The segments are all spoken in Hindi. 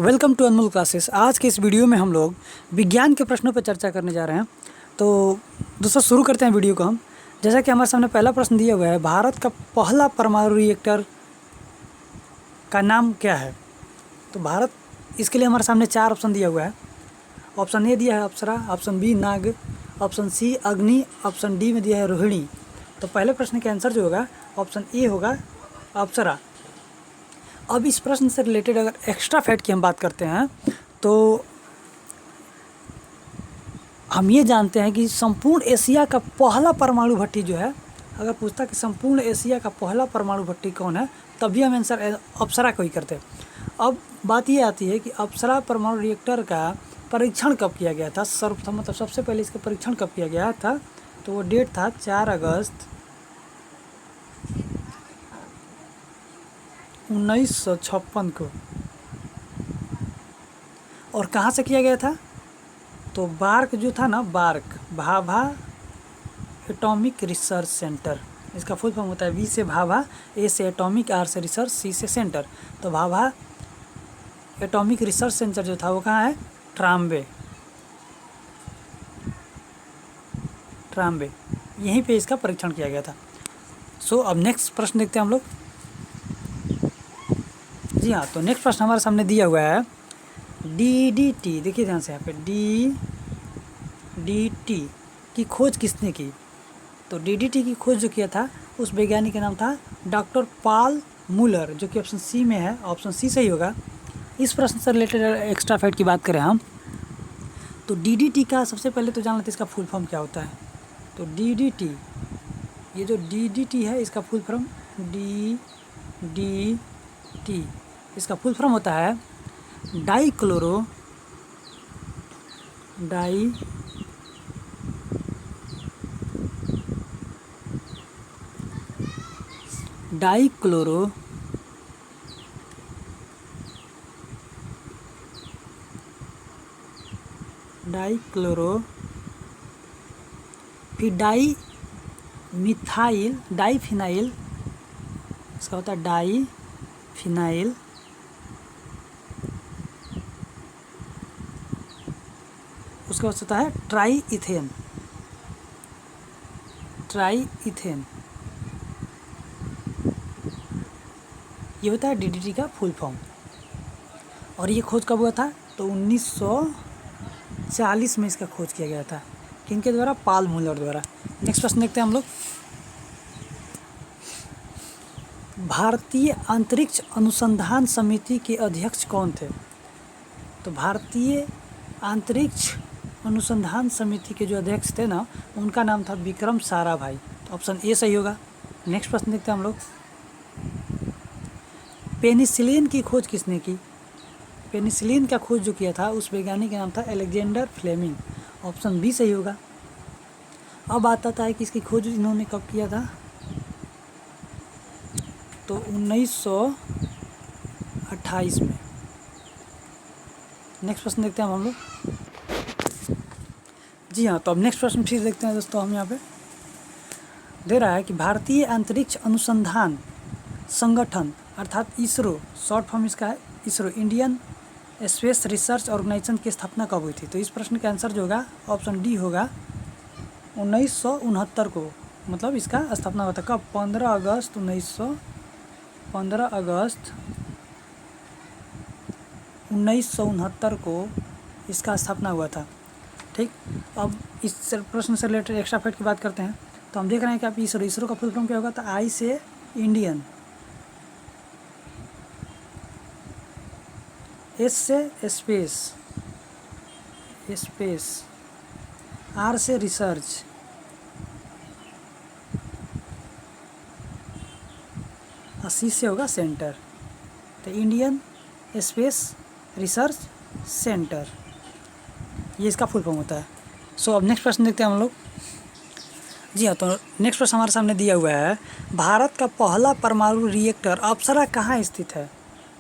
Welcome to Anmol classes. आज के इस वीडियो में हम लोग विज्ञान के प्रश्नों पर चर्चा करने जा रहे हैं। तो दोस्तों शुरू करते हैं वीडियो को हम। जैसा कि हमारे सामने पहला प्रश्न दिया हुआ है, भारत का पहला परमाणु रिएक्टर का नाम क्या है। तो भारत, इसके लिए हमारे सामने 4 ऑप्शन दिया हुआ है। ऑप्शन ए दिया है अप्सरा, ऑप्शन बी नाग, ऑप्शन सी अग्नि, ऑप्शन डी में दिया है रोहिणी। तो पहले प्रश्न के आंसर जो होगा ऑप्शन ए होगा अप्सरा। अब इस प्रश्न से रिलेटेड अगर एक्स्ट्रा फैक्ट की हम बात करते हैं तो हम ये जानते हैं कि संपूर्ण एशिया का पहला परमाणु भट्टी जो है, अगर पूछता कि संपूर्ण एशिया का पहला परमाणु भट्टी कौन है, तभी हम आंसर अप्सरा को ही करते हैं। अब बात ये आती है कि अप्सरा परमाणु रिएक्टर का परीक्षण कब किया गया था, सर्वप्रथम मतलब सबसे पहले इसका परीक्षण कब किया गया था। तो वो डेट था 4 अगस्त 1956 को। और कहाँ से किया गया था, तो बार्क जो था ना, BARC Bhabha atomic research centre, इसका फुल फॉर्म होता है वी से भाभा, ए से एटॉमिक, आर से रिसर्च, सी से सेंटर। तो भाभा एटॉमिक रिसर्च सेंटर जो था वो कहाँ है, ट्राम्बे, यहीं पे इसका परीक्षण किया गया था। सो अब नेक्स्ट प्रश्न देखते हैं हम लोग। जी हाँ, तो नेक्स्ट प्रश्न हमारे सामने दिया हुआ है DDT। देखिए ध्यान से यहाँ पे DDT की खोज किसने की। तो DDT की खोज जो किया था उस वैज्ञानिक का नाम था डॉक्टर पॉल मूलर, जो कि ऑप्शन सी में है। ऑप्शन सी सही होगा। इस प्रश्न से रिलेटेड एक्स्ट्रा फैक्ट की बात करें हम, तो DDT का सबसे पहले तो जान लेते हैं इसका फुल फॉर्म क्या होता है। तो DDT, ये जो DDT है इसका फुल फॉर्म DDT, इसका फुल फॉर्म होता है डाइक्लोरो फिर डाइफिनाइल, इसका होता है डाइफिनाइल, उसका होता है ट्राईइथेन। ये होता है DDT का फुल फॉर्म। और ये खोज कब हुआ था, तो 1940 में इसका खोज किया गया था। किनके द्वारा, पॉल मूलर द्वारा। नेक्स्ट प्रश्न देखते हैं हम लोग। भारतीय अंतरिक्ष अनुसंधान समिति के अध्यक्ष कौन थे। तो भारतीय अंतरिक्ष अनुसंधान समिति के जो अध्यक्ष थे ना, उनका नाम था विक्रम साराभाई। ऑप्शन ए सही होगा। नेक्स्ट प्रश्न देखते हैं हम लोग। पेनिसिलिन की खोज किसने की। पेनिसिलिन का खोज जो किया था उस वैज्ञानिक का नाम था अलेक्जेंडर फ्लेमिंग। ऑप्शन बी सही होगा। अब आता है कि इसकी खोज इन्होंने कब किया था, तो 1928 में। नेक्स्ट प्रश्न देखते हैं हम लोग। जी हाँ, तो अब नेक्स्ट प्रश्न फिर देखते हैं दोस्तों। हम यहाँ पे दे रहा है कि भारतीय अंतरिक्ष अनुसंधान संगठन अर्थात इसरो, शॉर्ट फॉर्म इसका है ISRO, Indian space research organisation की स्थापना कब हुई थी। तो इस प्रश्न का आंसर जो होगा ऑप्शन डी होगा 1969 को। मतलब इसका स्थापना हुआ था कब, 15 अगस्त 1969 को इसका स्थापना हुआ था। ठीक, अब इस प्रश्न से रिलेटेड एक्स्ट्रा फैक्ट की बात करते हैं। तो हम देख रहे हैं कि आप इसरो का फुल फॉर्म क्या होगा, तो आई से इंडियन, एस से स्पेस, आर से रिसर्च, और सी से होगा सेंटर। तो इंडियन स्पेस रिसर्च सेंटर, ये इसका फुल फॉर्म होता है। सो अब नेक्स्ट प्रश्न देखते हैं हम लोग। जी हाँ, तो नेक्स्ट प्रश्न हमारे सामने दिया हुआ है, भारत का पहला परमाणु रिएक्टर अप्सरा कहाँ स्थित है।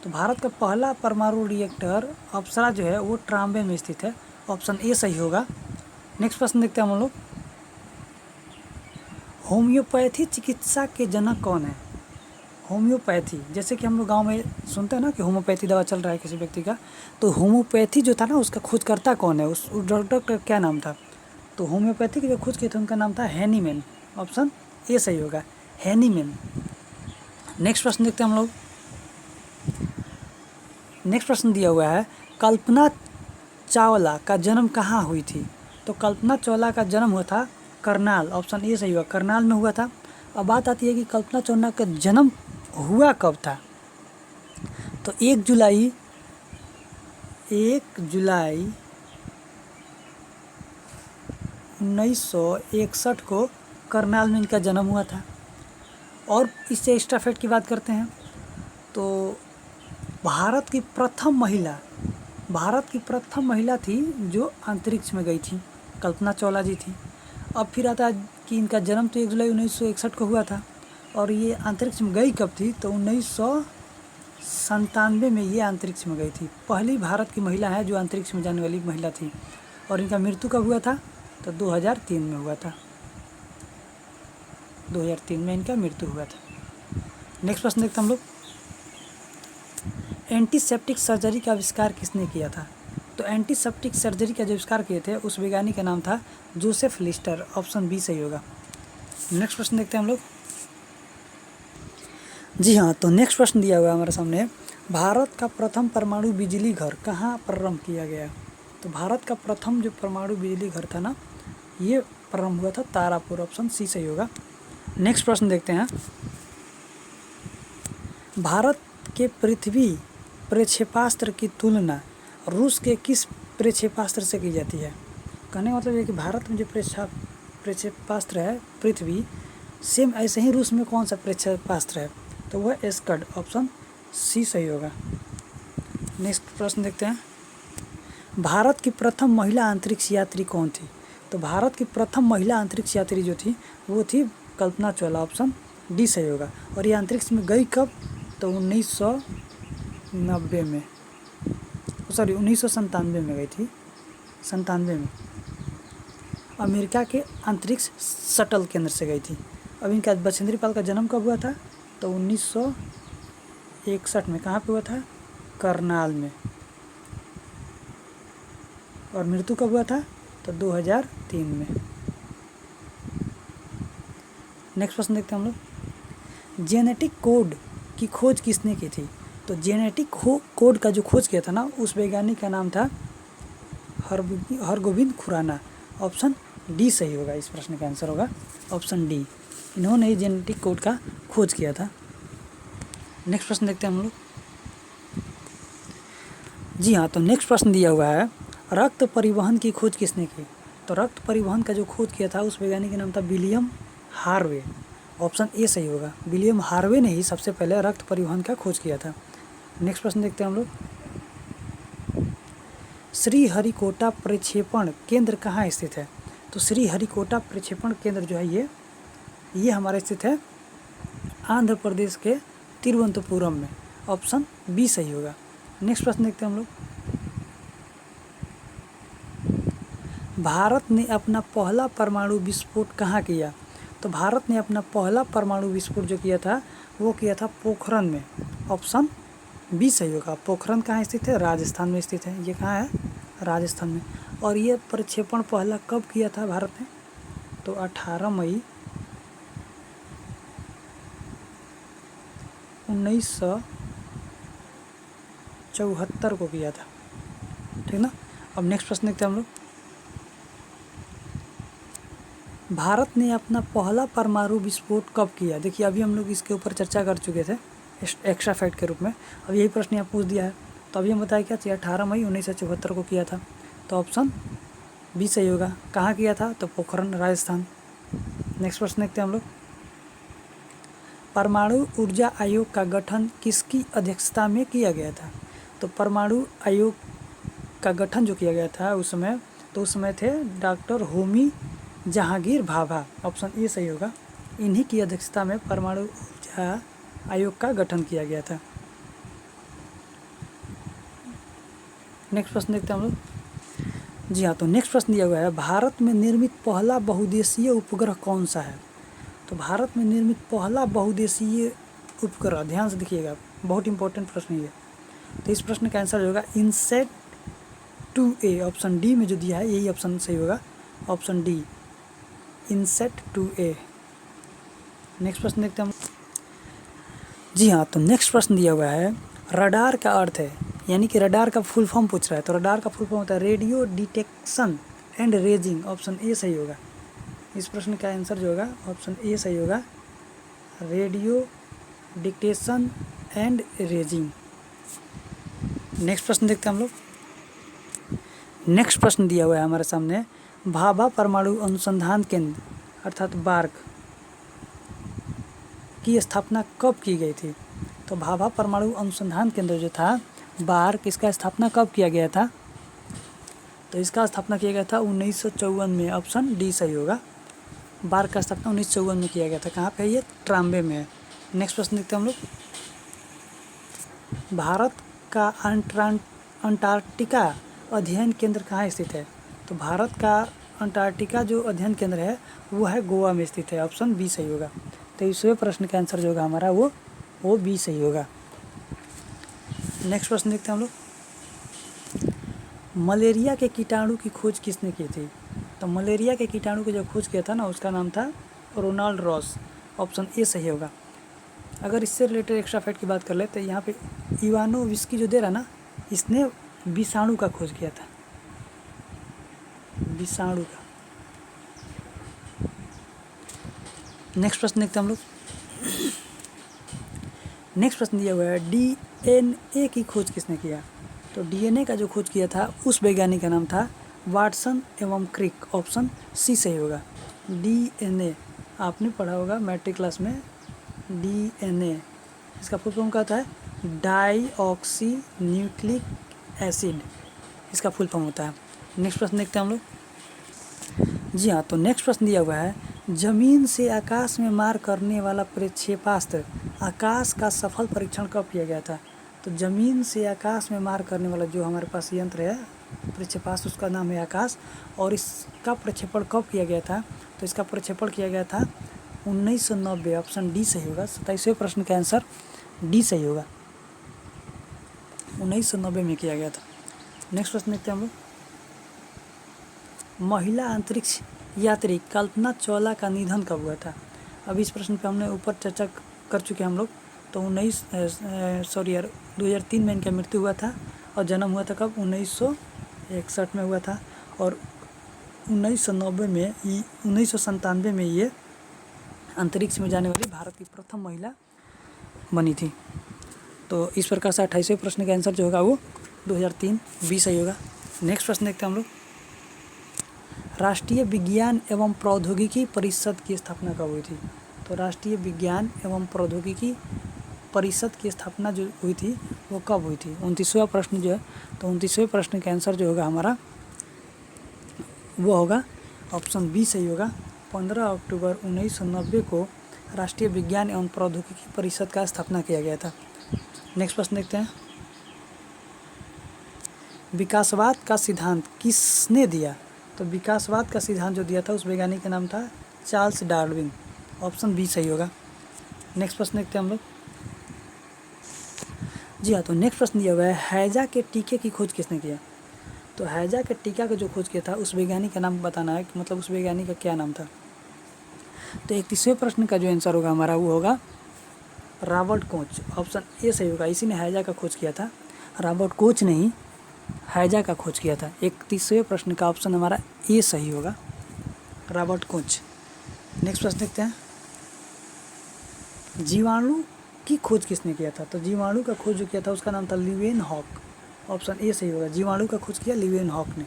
तो भारत का पहला परमाणु रिएक्टर अप्सरा जो है वो ट्राम्बे में स्थित है। ऑप्शन ए सही होगा। नेक्स्ट प्रश्न देखते हैं हम लोग। होम्योपैथी चिकित्सा के जनक कौन है। होम्योपैथी, जैसे कि हम लोग गाँव में सुनते हैं ना कि होम्योपैथी दवा चल रहा है किसी व्यक्ति का, तो होम्योपैथी जो था ना उसका खोजकर्ता कौन है, उस डॉक्टर का क्या नाम था? तो होम्योपैथी की जो खोज किए थे उनका नाम था हैनीमैन। ऑप्शन ए सही होगा, हैनीमैन। नेक्स्ट प्रश्न देखते हैं हम लोग। नेक्स्ट प्रश्न दिया हुआ है, कल्पना चावला का जन्म कहाँ हुई थी? तो कल्पना चावला का जन्म हुआ था करनाल। ऑप्शन ए सही हुआ, करनाल में हुआ था। अब बात आती है कि कल्पना चावला का जन्म हुआ कब था? तो 1 जुलाई 1961 को करनाल में इनका जन्म हुआ था। और इससे एक्स्ट्रा फैक्ट की बात करते हैं तो भारत की प्रथम महिला थी जो अंतरिक्ष में गई थी, कल्पना चावला जी थी। अब फिर आता है कि इनका जन्म तो 1 जुलाई 1961 को हुआ था, और ये अंतरिक्ष में गई कब थी? तो 1997 में ये अंतरिक्ष में गई थी। पहली भारत की महिला है जो अंतरिक्ष में जाने वाली महिला थी। और इनका मृत्यु कब हुआ था? तो 2003 में हुआ था। 2003 में इनका मृत्यु हुआ था। नेक्स्ट प्रश्न देखते हैं हम लोग। एंटीसेप्टिक सर्जरी का आविष्कार किसने किया था? तो एंटीसेप्टिक सर्जरी का जो आविष्कार किए थे उस वैज्ञानिक का नाम था जोसेफ लिस्टर। ऑप्शन बी सही होगा। नेक्स्ट प्रश्न देखते हैं हम लोग। जी हाँ, तो नेक्स्ट प्रश्न दिया हुआ है हमारे सामने, भारत का प्रथम परमाणु बिजली घर कहाँ प्रारंभ किया गया? तो भारत का प्रथम जो परमाणु बिजली घर था ना, ये प्रारंभ हुआ था तारापुर। ऑप्शन सी सही होगा। नेक्स्ट प्रश्न देखते हैं, भारत के पृथ्वी प्रक्षेपास्त्र की तुलना रूस के किस प्रक्षेपास्त्र से की जाती है? कहने का मतलब ये कि भारत में जो प्रक्षेपास्त्र है पृथ्वी, सेम ऐसे ही रूस में कौन सा प्रक्षेपास्त्र है? तो वह स्कड। ऑप्शन सी सही होगा। नेक्स्ट प्रश्न देखते हैं, भारत की प्रथम महिला अंतरिक्ष यात्री कौन थी? तो भारत की प्रथम महिला अंतरिक्ष यात्री जो थी वो थी कल्पना चावला। ऑप्शन डी सही होगा। और ये अंतरिक्ष में गई कब? तो 1997 में गई थी। 97 में अमेरिका के अंतरिक्ष शटल केंद्र से गई थी। अब इनका बछेंद्री पाल का जन्म कब हुआ था? तो 1961 में। कहाँ पे हुआ था? करनाल में। और मृत्यु कब हुआ था? तो 2003 में। नेक्स्ट प्रश्न देखते हैं हम लोग, जेनेटिक कोड की खोज किसने की थी? तो जेनेटिक कोड का जो खोज किया था ना उस वैज्ञानिक का नाम था हरगोविंद खुराना। ऑप्शन डी सही होगा। इस प्रश्न का आंसर होगा ऑप्शन डी। इन्होंने ही जेनेटिक कोड का खोज किया था। नेक्स्ट प्रश्न देखते हैं हम लोग। जी हाँ, तो नेक्स्ट प्रश्न दिया हुआ है, रक्त परिवहन की खोज किसने की? तो रक्त परिवहन का जो खोज किया था उस वैज्ञानिक का नाम था विलियम हार्वे। ऑप्शन ए सही होगा। विलियम हार्वे ने ही सबसे पहले रक्त परिवहन का खोज किया था। नेक्स्ट प्रश्न देखते हैं हम लोग, श्रीहरिकोटा प्रक्षेपण केंद्र कहाँ स्थित है? तो श्रीहरिकोटा प्रक्षेपण केंद्र जो है ये हमारे स्थित है आंध्र प्रदेश के तिरुवनंतपुरम में। ऑप्शन बी सही होगा। नेक्स्ट प्रश्न देखते हैं हम लोग, भारत ने अपना पहला परमाणु विस्फोट कहाँ किया? तो भारत ने अपना पहला परमाणु विस्फोट जो किया था वो किया था पोखरण में। ऑप्शन बी सही होगा। पोखरण कहाँ स्थित है? राजस्थान में स्थित है। ये कहाँ है? राजस्थान में। और ये प्रक्षेपण पहला कब किया था भारत ने? तो 18 मई 1974 को किया था। ठीक ना। अब नेक्स्ट प्रश्न देखते हैं हम लोग, भारत ने अपना पहला परमाणु विस्फोट कब किया? देखिए अभी हम लोग इसके ऊपर चर्चा कर चुके थे एक्स्ट्रा फैक्ट के रूप में। अब यही प्रश्न यहाँ पूछ दिया है तो अभी हम बताया क्या चाहिए? 18 मई 1974 को किया था। तो ऑप्शन बी सही होगा। कहाँ किया था? तो पोखरण, राजस्थान। नेक्स्ट प्रश्न देखते हैं हम लोग, परमाणु ऊर्जा आयोग का गठन किसकी अध्यक्षता में किया गया था? तो परमाणु आयोग का गठन जो किया गया था उस समय थे doctor Homi Jahangir Bhabha. Option A सही होगा। इन्हीं की अध्यक्षता में परमाणु ऊर्जा आयोग का गठन किया गया था। नेक्स्ट प्रश्न देखते हैं हम लोग। जी हाँ, तो नेक्स्ट प्रश्न दिया हुआ है, भारत में निर्मित पहला बहुउद्देशीय उपग्रह कौन सा है? तो भारत में निर्मित पहला बहुउद्देशीय उपग्रह, ध्यान से देखिएगा, बहुत इंपॉर्टेंट प्रश्न ये। तो इस प्रश्न का आंसर होगा इनसेट 2A, ऑप्शन डी में जो दिया है यही ऑप्शन सही होगा, option D, INSAT 2A। Next प्रश्न देखते हैं हम। जी हाँ, तो नेक्स्ट प्रश्न दिया हुआ है रडार का अर्थ है, यानी कि रडार का फुल फॉर्म पूछ रहा है। तो रडार का फुल फॉर्म होता है radio detection and raising, option A सही होगा। इस प्रश्न का आंसर जो होगा ऑप्शन ए सही होगा, radio detection and raising. Next प्रश्न देखते हैं हम लोग। नेक्स्ट प्रश्न दिया हुआ है हमारे सामने भाभा परमाणु अनुसंधान केंद्र अर्थात बार्क की स्थापना कब की गई थी। तो भाभा परमाणु अनुसंधान केंद्र जो था बार्क, इसका स्थापना कब किया गया था। तो इसका स्थापना किया गया था 1954 में, ऑप्शन डी सही होगा। बार्क का स्थापना 1954 में किया गया था। कहाँ पे है ये, ट्राम्बे में है। नेक्स्ट प्रश्न देखते हैं हम लोग। भारत का अंटार्कटिका अध्ययन केंद्र कहाँ स्थित है। तो भारत का अंटार्कटिका जो अध्ययन केंद्र है वो है गोवा में स्थित है, ऑप्शन बी सही होगा। तो इसवें प्रश्न का आंसर जो होगा हमारा वो बी सही होगा। नेक्स्ट प्रश्न देखते हैं हम लोग। मलेरिया के कीटाणु की खोज किसने की थी। तो मलेरिया के कीटाणु की जो खोज किया था ना उसका नाम था रोनाल्ड रॉस, ऑप्शन ए सही होगा। अगर इससे रिलेटेड एक्स्ट्रा फैक्ट की बात कर ले तो यहाँ पे इवानोविस्की जो दे रहा ना, इसने विषाणु का खोज किया था, विषाणु का। नेक्स्ट प्रश्न देखते हैं हम लोग। नेक्स्ट प्रश्न दिया हुआ है डीएनए की खोज किसने किया। तो डीएनए का जो खोज किया था उस वैज्ञानिक का नाम था वाटसन एवं क्रिक, ऑप्शन सी सही होगा। डीएनए आपने पढ़ा होगा मैट्रिक क्लास में, डीएनए इसका फुल फॉर्म क्या होता है, डाईऑक्सी न्यूक्लिक एसिड, इसका फुल फॉर्म होता है। नेक्स्ट प्रश्न देखते हैं हम लोग। जी हाँ, तो नेक्स्ट प्रश्न दिया हुआ है जमीन से आकाश में मार करने वाला प्रक्षेपास्त्र आकाश का सफल परीक्षण कब किया गया था। तो जमीन से आकाश में मार करने वाला जो हमारे पास यंत्र है प्रक्षेपास्त्र, उसका नाम है आकाश। और इसका प्रक्षेपण कब किया गया था। तो इसका प्रक्षेपण किया गया था 1990, ऑप्शन डी सही होगा। 27वें प्रश्न का आंसर डी सही होगा, 1990 में किया गया था। नेक्स्ट प्रश्न देखते हैं हम लोग। महिला अंतरिक्ष यात्री कल्पना चावला का निधन कब हुआ था। अब इस प्रश्न पे हमने ऊपर चर्चा कर चुके हैं हम लोग। तो 2003 में इनका मृत्यु हुआ था और जन्म हुआ था कब, 1961 में हुआ था। और 1997 में ये अंतरिक्ष में जाने वाली भारत की प्रथम महिला बनी थी। तो इस प्रकार से 28वें प्रश्न का आंसर जो होगा वो 2003 बी सही होगा। नेक्स्ट प्रश्न देखते हैं हम लोग। राष्ट्रीय विज्ञान एवं प्रौद्योगिकी परिषद की स्थापना कब हुई थी। तो राष्ट्रीय विज्ञान एवं प्रौद्योगिकी परिषद की स्थापना जो हुई थी वो कब हुई थी। 29वां प्रश्न जो है, तो 29वें प्रश्न का आंसर जो होगा हमारा वो होगा ऑप्शन बी सही होगा। 15 अक्टूबर 1990 को राष्ट्रीय विज्ञान एवं प्रौद्योगिकी परिषद का स्थापना किया गया था। नेक्स्ट प्रश्न देखते हैं। विकासवाद का सिद्धांत किसने दिया। तो विकासवाद का सिद्धांत जो दिया था उस वैज्ञानिक का नाम था चार्ल्स डार्विन, ऑप्शन बी सही होगा। नेक्स्ट प्रश्न देखते हैं हम लोग। जी हाँ, तो नेक्स्ट प्रश्न दिया हुआ है हैजा के टीके की खोज किसने किया। तो हैजा के टीका का जो खोज किया था उस वैज्ञानिक का नाम बताना है, मतलब उस वैज्ञानिक का क्या नाम था। तो 31वें प्रश्न का जो आंसर होगा हमारा वो होगा रॉबर्ट कोच, ऑप्शन ए सही होगा। इसी ने हैजा का खोज किया था, रॉबर्ट कोच ने ही हैजा का खोज किया था। 31वें प्रश्न का ऑप्शन हमारा ए सही होगा, रॉबर्ट कोच। नेक्स्ट प्रश्न देखते हैं। जीवाणु की खोज किसने किया था। तो जीवाणु का खोज जो किया था उसका नाम था लीवेनहॉक, ऑप्शन ए सही होगा। जीवाणु का खोज किया लीवेनहॉक ने।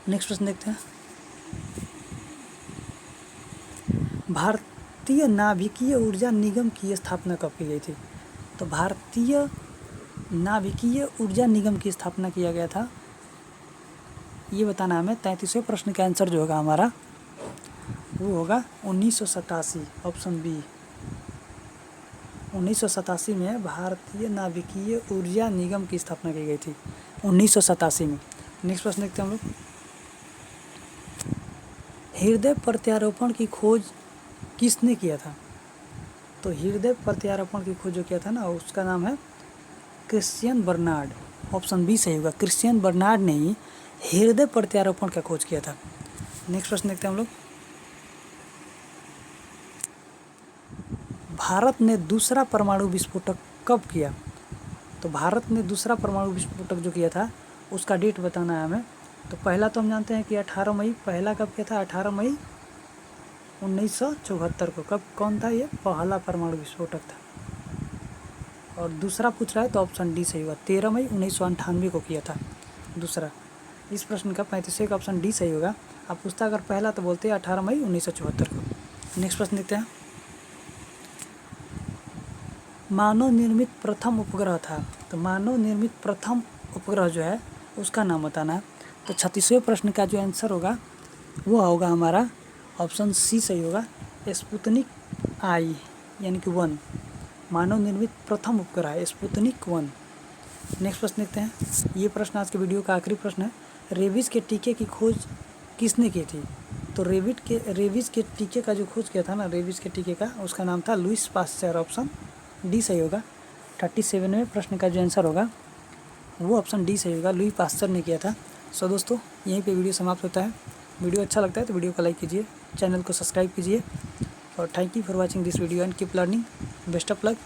नेक्स्ट प्रश्न देखते हैं। भारतीय नाभिकीय ऊर्जा निगम की स्थापना कब की गई थी। तो भारतीय नाभिकीय ऊर्जा निगम की स्थापना किया गया था, ये बताना हमें। 33वें प्रश्न का आंसर जो होगा हमारा वो होगा 1987, ऑप्शन बी। 1987 में भारतीय नाभिकीय ऊर्जा निगम की स्थापना की गई थी, 1987 में। नेक्स्ट प्रश्न देखते हैं हम लोग। हृदय प्रत्यारोपण की खोज किसने किया था। तो हृदय प्रत्यारोपण की खोज जो किया था ना, उसका नाम है क्रिश्चियन बर्नार्ड। ऑप्शन बी सही होगा, क्रिश्चियन बर्नार्ड ने ही हृदय प्रत्यारोपण का खोज किया था। नेक्स्ट प्रश्न देखते हैं हम लोग। भारत ने दूसरा परमाणु विस्फोटक कब किया? तो भारत ने दूसरा परमाणु विस्फोटक जो किया था उसका डेट बताना है हमें। तो पहला तो हम जानते हैं कि 18 मई, पहला कब किया था? 18 मई 1974 को। कब, कौन था ये? पहला परमाणु विस्फोटक था। और दूसरा पूछ रहा है तो ऑप्शन डी सही होगा, 13 मई 1998 को किया था दूसरा। इस प्रश्न का 35 का ऑप्शन डी सही होगा। आप पूछता अगर पहला तो बोलते हैं 18 मई 1974 को। नेक्स्ट प्रश्न देखते हैं। मानव निर्मित प्रथम उपग्रह था, तो मानव निर्मित प्रथम उपग्रह जो है उसका नाम बताना है। तो 36वें प्रश्न का जो आंसर होगा वो होगा हमारा ऑप्शन सी सही होगा, स्पुतनिक आई यानी कि 1। मानव निर्मित प्रथम उपग्रह है स्पुतनिक 1। नेक्स्ट प्रश्न देखते हैं। ये प्रश्न आज के वीडियो का आखिरी प्रश्न है। रेबीज़ के टीके की खोज किसने की थी? तो रेबीज़ के टीके का जो खोज किया था ना, रेबीज़ के टीके का, उसका नाम था लुईस पास्चर। ऑप्शन डी सही होगा। 37वें प्रश्न का जो आंसर होगा वो ऑप्शन डी सही होगा, लुई पास्चर ने किया था। सो दोस्तों, यहीं पे वीडियो समाप्त होता है। वीडियो अच्छा लगता है तो वीडियो को लाइक कीजिए, चैनल को सब्सक्राइब कीजिए। और thank you for watching this video and keep learning. Best of luck.